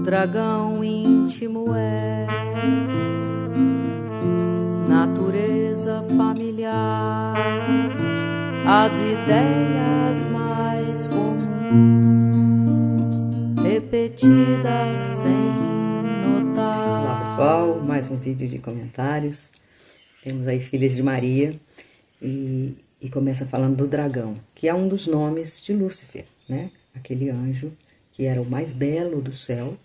O dragão íntimo é natureza familiar, as ideias mais comuns, repetidas sem notar. Olá pessoal, mais um vídeo de comentários. Temos aí Filhas de Maria e começa falando do dragão, que é um dos nomes de Lúcifer, né? Aquele anjo que era o mais belo do céu,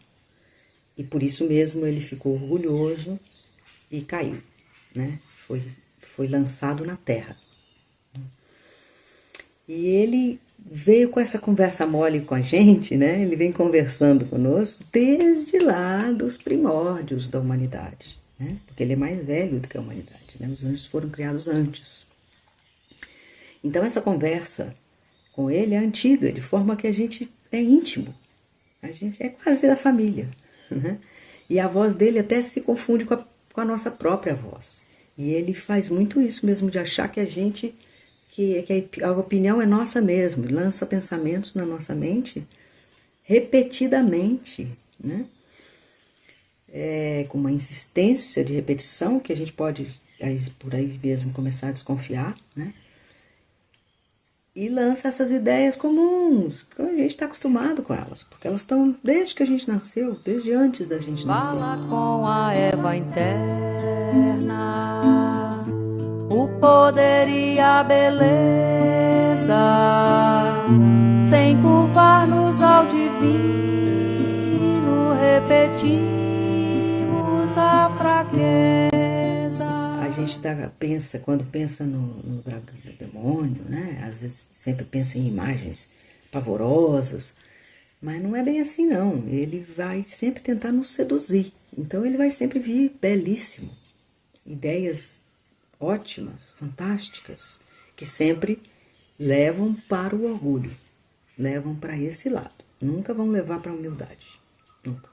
e por isso mesmo ele ficou orgulhoso e caiu, né? Foi lançado na terra. E ele veio com essa conversa mole com a gente, né? Ele vem conversando conosco desde lá dos primórdios da humanidade, né? Porque ele é mais velho do que a humanidade, né? Os anjos foram criados antes. Então essa conversa com ele é antiga, de forma que a gente é íntimo, a gente é quase da família, né? E a voz dele até se confunde com a nossa própria voz. E ele faz muito isso mesmo, de achar que a gente, que a opinião é nossa mesmo, lança pensamentos na nossa mente repetidamente, né? Com uma insistência de repetição que a gente pode, por aí mesmo, começar a desconfiar, né? E lança essas ideias comuns, que a gente está acostumado com elas, porque elas estão desde que a gente nasceu, desde antes da gente nascer. Fala com a Eva interna, o poder e a beleza, sem curvar-nos ao divino, repetimos a fraqueza. A gente pensa, quando pensa no demônio, né? Às vezes sempre pensa em imagens pavorosas, mas não é bem assim não. Ele vai sempre tentar nos seduzir, então ele vai sempre vir belíssimo, ideias ótimas, fantásticas, que sempre levam para o orgulho, levam para esse lado, nunca vão levar para a humildade, nunca.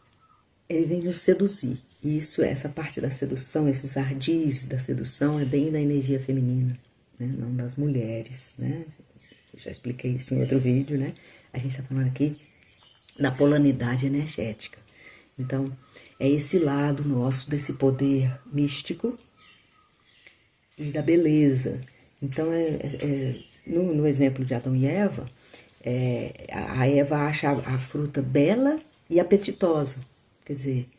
Ele vem nos seduzir. E essa parte da sedução, esses ardis da sedução é bem da energia feminina, né? Não das mulheres, né? Eu já expliquei isso em outro vídeo, né? A gente está falando aqui da polaridade energética. Então, é esse lado nosso desse poder místico e da beleza. Então, no exemplo de Adão e Eva, a Eva acha a fruta bela e apetitosa, quer dizer,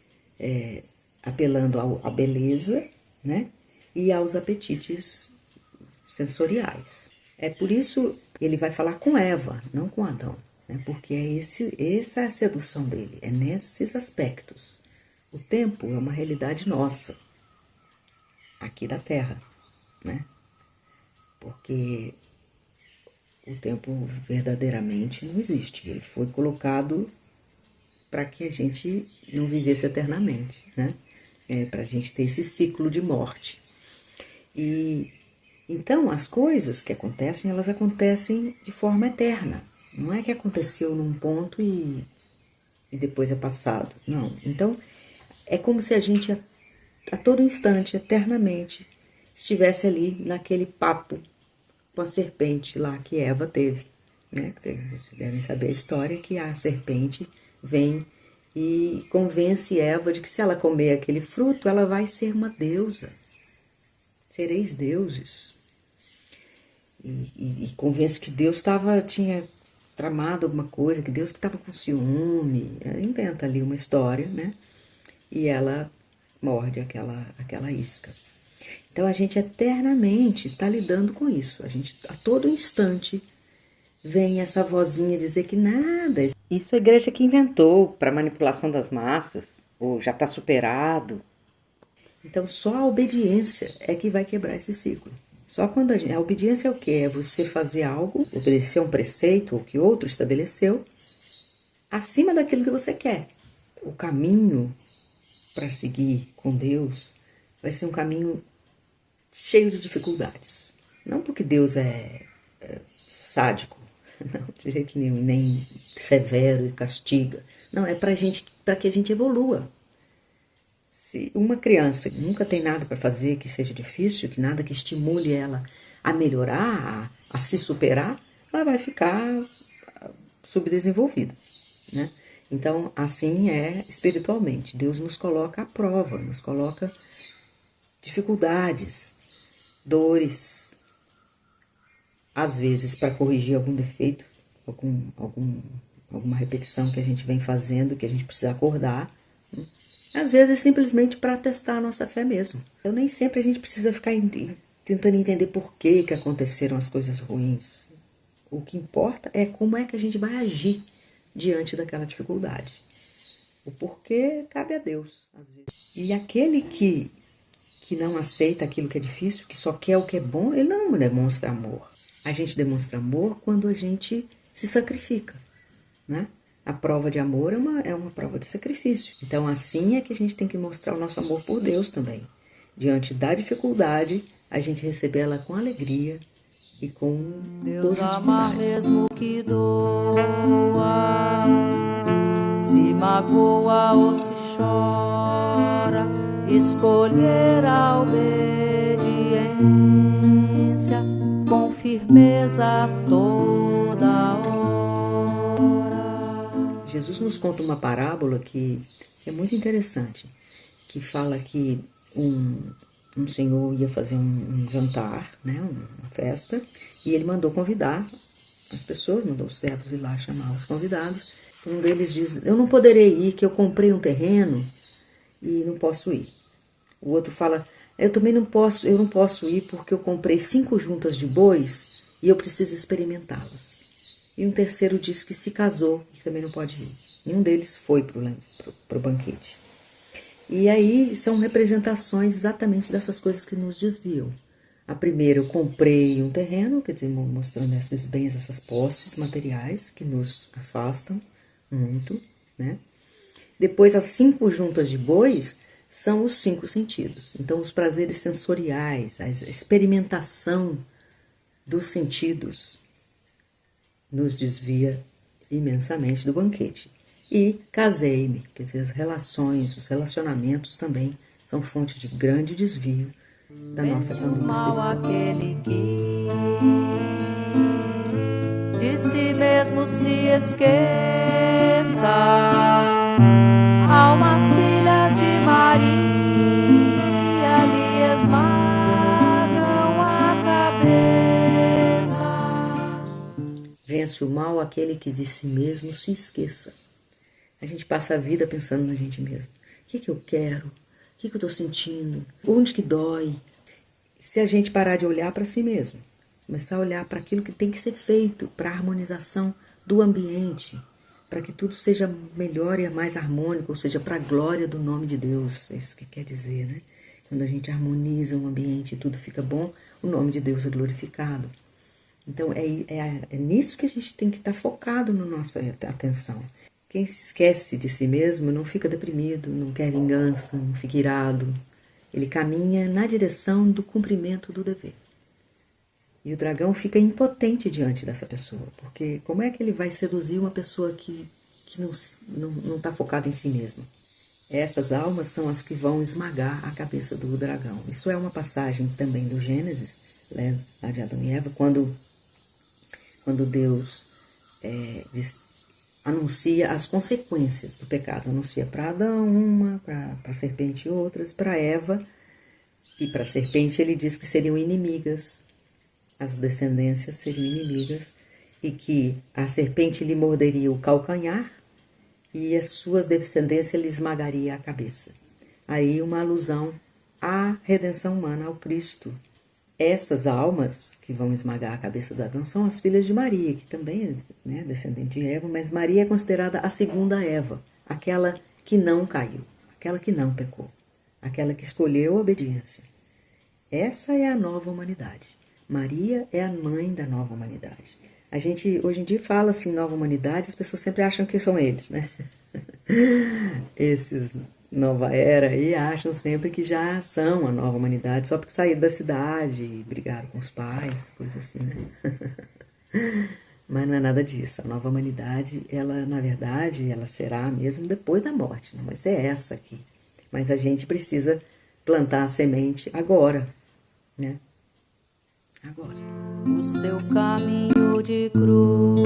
apelando à beleza, né, e aos apetites sensoriais. É por isso que ele vai falar com Eva, não com Adão, né, porque essa é a sedução dele, é nesses aspectos. O tempo é uma realidade nossa, aqui da Terra, né, porque o tempo verdadeiramente não existe, ele foi colocado para que a gente não vivesse eternamente, né? Para a gente ter esse ciclo de morte. E então as coisas que acontecem, elas acontecem de forma eterna. Não é que aconteceu num ponto e depois é passado. Não. Então é como se a gente a todo instante, eternamente, estivesse ali naquele papo com a serpente lá que Eva teve, né? Vocês devem saber a história que a serpente vem e convence Eva de que se ela comer aquele fruto, ela vai ser uma deusa. Sereis deuses. E convence que Deus tinha tramado alguma coisa, que Deus que estava com ciúme. Ela inventa ali uma história, né? E ela morde aquela isca. Então a gente eternamente está lidando com isso. A gente, a todo instante, vem essa vozinha dizer que nada. Isso a igreja que inventou para manipulação das massas, ou já está superado. Então só a obediência é que vai quebrar esse ciclo. Só quando a obediência é o quê? É você fazer algo, obedecer um preceito ou que outro estabeleceu, acima daquilo que você quer. O caminho para seguir com Deus vai ser um caminho cheio de dificuldades. Não porque Deus é sádico, não, de jeito nenhum, nem severo e castiga. Não, é para que a gente evolua. Se uma criança nunca tem nada para fazer que seja difícil, que nada que estimule ela a melhorar, a se superar, ela vai ficar subdesenvolvida, né? Então, assim é espiritualmente. Deus nos coloca à prova, nos coloca dificuldades, dores, às vezes para corrigir algum defeito, alguma repetição que a gente vem fazendo, que a gente precisa acordar. Às vezes simplesmente para testar a nossa fé mesmo. Então nem sempre a gente precisa ficar tentando entender por que aconteceram as coisas ruins. O que importa é como é que a gente vai agir diante daquela dificuldade. O porquê cabe a Deus, às vezes. E aquele que não aceita aquilo que é difícil, que só quer o que é bom, ele não demonstra amor. A gente demonstra amor quando a gente se sacrifica, né? A prova de amor é uma prova de sacrifício. Então, assim é que a gente tem que mostrar o nosso amor por Deus também. Diante da dificuldade, a gente receber ela com alegria e com Deus ama mesmo que doa, se magoa ou se chora, escolher a obediência com firmeza toda hora. Jesus nos conta uma parábola que é muito interessante, que fala que um senhor ia fazer um jantar, né, uma festa, e ele mandou convidar as pessoas, mandou os servos ir lá chamar os convidados. Um deles diz: eu não poderei ir, que eu comprei um terreno e não posso ir. O outro fala: eu não posso ir porque eu comprei 5 juntas de bois e eu preciso experimentá-las. E um terceiro diz que se casou e também não pode ir. Nenhum deles foi para o banquete. E aí são representações exatamente dessas coisas que nos desviam. A primeira, eu comprei um terreno, quer dizer, mostrando esses bens, essas posses materiais que nos afastam muito, né? Depois, as 5 juntas de bois são os 5 sentidos. Então, os prazeres sensoriais, a experimentação dos sentidos nos desvia imensamente do banquete. E casei-me, quer dizer, as relações, os relacionamentos também são fonte de grande desvio da nossa conduta espiritual. Aquele que de si mesmo se esqueça, almas filhas de Maria lhe esmagam a cabeça. Vence o mal aquele que de si mesmo se esqueça. A gente passa a vida pensando na gente mesmo. O que eu quero? O que eu estou sentindo? Onde que dói? Se a gente parar de olhar para si mesmo, começar a olhar para aquilo que tem que ser feito, para a harmonização do ambiente, para que tudo seja melhor e mais harmônico, ou seja, para a glória do nome de Deus. É isso que quer dizer, né? Quando a gente harmoniza um ambiente e tudo fica bom, o nome de Deus é glorificado. Então, é nisso que a gente tem que estar focado na nossa atenção. Quem se esquece de si mesmo não fica deprimido, não quer vingança, não fica irado. Ele caminha na direção do cumprimento do dever. E o dragão fica impotente diante dessa pessoa, porque como é que ele vai seduzir uma pessoa que não está focada em si mesma? Essas almas são as que vão esmagar a cabeça do dragão. Isso é uma passagem também do Gênesis, né, lá de Adão e Eva, quando Deus anuncia as consequências do pecado. Anuncia para Adão uma, para a serpente outras, para Eva. E para a serpente ele diz que seriam inimigas. As descendências seriam inimigas. E que a serpente lhe morderia o calcanhar e as suas descendências lhe esmagaria a cabeça. Aí uma alusão à redenção humana, ao Cristo. Essas almas que vão esmagar a cabeça do dragão são as filhas de Maria, que também é, né, descendente de Eva, mas Maria é considerada a segunda Eva, aquela que não caiu, aquela que não pecou, aquela que escolheu a obediência. Essa é a nova humanidade. Maria é a mãe da nova humanidade. A gente hoje em dia fala assim, nova humanidade, as pessoas sempre acham que são eles, né? Esses nova era aí acham sempre que já são a nova humanidade, só porque saíram da cidade, brigaram com os pais, coisa assim, né? Mas não é nada disso. A nova humanidade, ela, na verdade, ela será mesmo depois da morte, não vai ser essa aqui. Mas a gente precisa plantar a semente agora, né? Agora. O seu caminho de cruz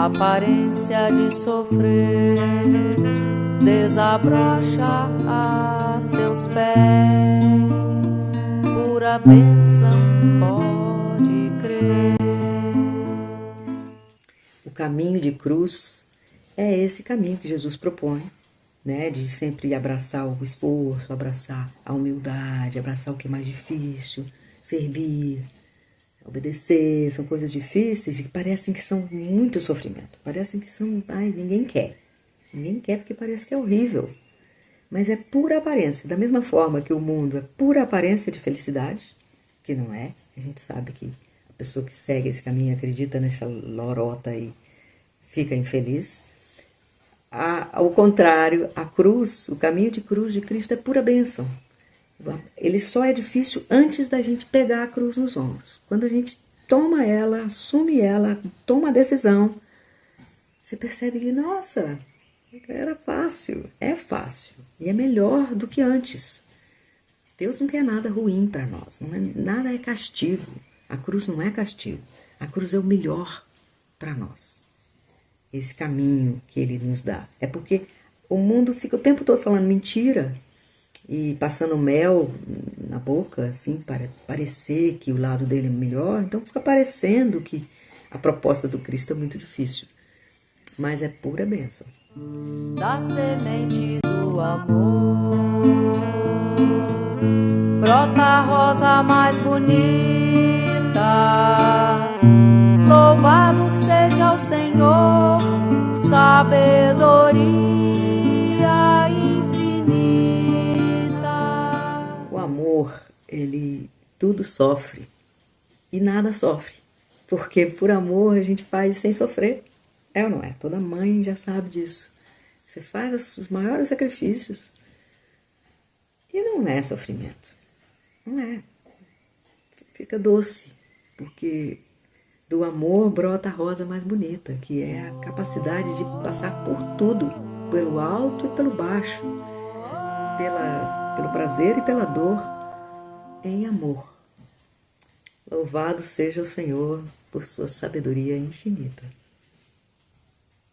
aparência de sofrer, desabrocha a seus pés, pura bênção, pode crer. O caminho de cruz é esse caminho que Jesus propõe, né? De sempre abraçar o esforço, abraçar a humildade, abraçar o que é mais difícil, servir, obedecer. São coisas difíceis e que parecem que são muito sofrimento. Parecem que são... Ai, ninguém quer. Ninguém quer porque parece que é horrível. Mas é pura aparência. Da mesma forma que o mundo é pura aparência de felicidade, que não é. A gente sabe que a pessoa que segue esse caminho, acredita nessa lorota e fica infeliz. Ao contrário, a cruz, o caminho de cruz de Cristo é pura bênção. Ele só é difícil antes da gente pegar a cruz nos ombros. Quando a gente toma ela, assume ela, toma a decisão, você percebe que, nossa, era fácil, é fácil. E é melhor do que antes. Deus não quer nada ruim para nós, nada é castigo. A cruz não é castigo, a cruz é o melhor para nós. Esse caminho que ele nos dá. É porque o mundo fica o tempo todo falando mentira e passando mel na boca, assim, para parecer que o lado dele é melhor. Então fica parecendo que a proposta do Cristo é muito difícil. Mas é pura bênção. Da semente do amor brota a rosa mais bonita. Louvado seja o Senhor, sabedoria infinita. O amor, ele tudo sofre e nada sofre, porque por amor a gente faz sem sofrer. É ou não é? Toda mãe já sabe disso. Você faz os maiores sacrifícios e não é sofrimento. Não é. Fica doce, porque do amor brota a rosa mais bonita, que é a capacidade de passar por tudo, pelo alto e pelo baixo, pelo prazer e pela dor, em amor. Louvado seja o Senhor por sua sabedoria infinita.